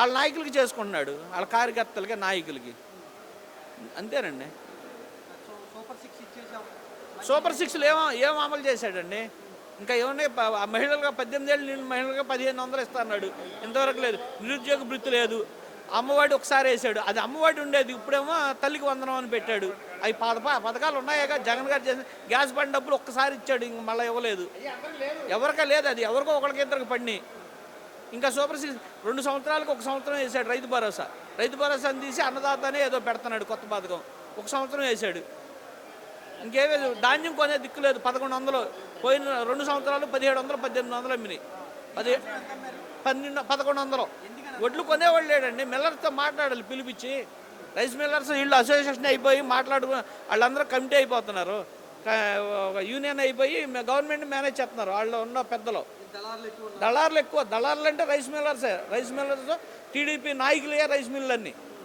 వాళ్ళ నాయకులకి చేసుకుంటున్నాడు, వాళ్ళ కార్యకర్తలకి నాయకులకి. అంతేనండి. సూపర్ సిక్స్లు ఏం అమలు చేశాడండి? ఇంకా ఏమన్నా మహిళలుగా 18 ఏళ్ళు నిండిన మహిళలుగా 1500 ఇస్తా అన్నాడు, ఇంతవరకు లేదు. నిరుద్యోగ భృతి లేదు. అమ్మఒడి ఒకసారి వేసాడు, అది అమ్మఒడి ఉండేది, ఇప్పుడేమో తల్లికి వందనం అని పెట్టాడు. అవి పథకాలు ఉన్నాయిగా. జగన్ గారు చేసిన గ్యాస్ బండ్ డబ్బులు ఒక్కసారి ఇచ్చాడు, ఇంక మళ్ళీ ఇవ్వలేదు. ఎవరికా లేదు, అది ఎవరికో ఒకరికి ఇద్దరికి పడినాయి. ఇంకా సూపర్ సిక్స్ 2 సంవత్సరాలకు 1 సంవత్సరం వేసాడు రైతు భరోసాని తీసి అన్నదాతనే ఏదో పెడుతున్నాడు కొత్త పథకం, 1 సంవత్సరం వేసాడు. ఇంకేమీ ధాన్యం కొనే దిక్కు లేదు. 1100 పోయిన 2 సంవత్సరాలు 1700 1800 అమ్మినాయి. 1100 ఒడ్లు కొనేవాళ్ళు లేడండి. మిల్లర్స్తో మాట్లాడాలి పిలిపించి. రైస్ మిల్లర్స్ వీళ్ళు అసోసియేషన్ అయిపోయి వాళ్ళందరూ కమిటీ అయిపోతున్నారు, యూనియన్ అయిపోయి గవర్నమెంట్ మేనేజ్ చేస్తున్నారు. వాళ్ళు ఉన్న పెద్దలు దళారులు ఎక్కువ. దళారులు అంటే రైస్ మిల్లర్స్ టీడీపీ నాయకులే రైస్ మిల్లర్ని.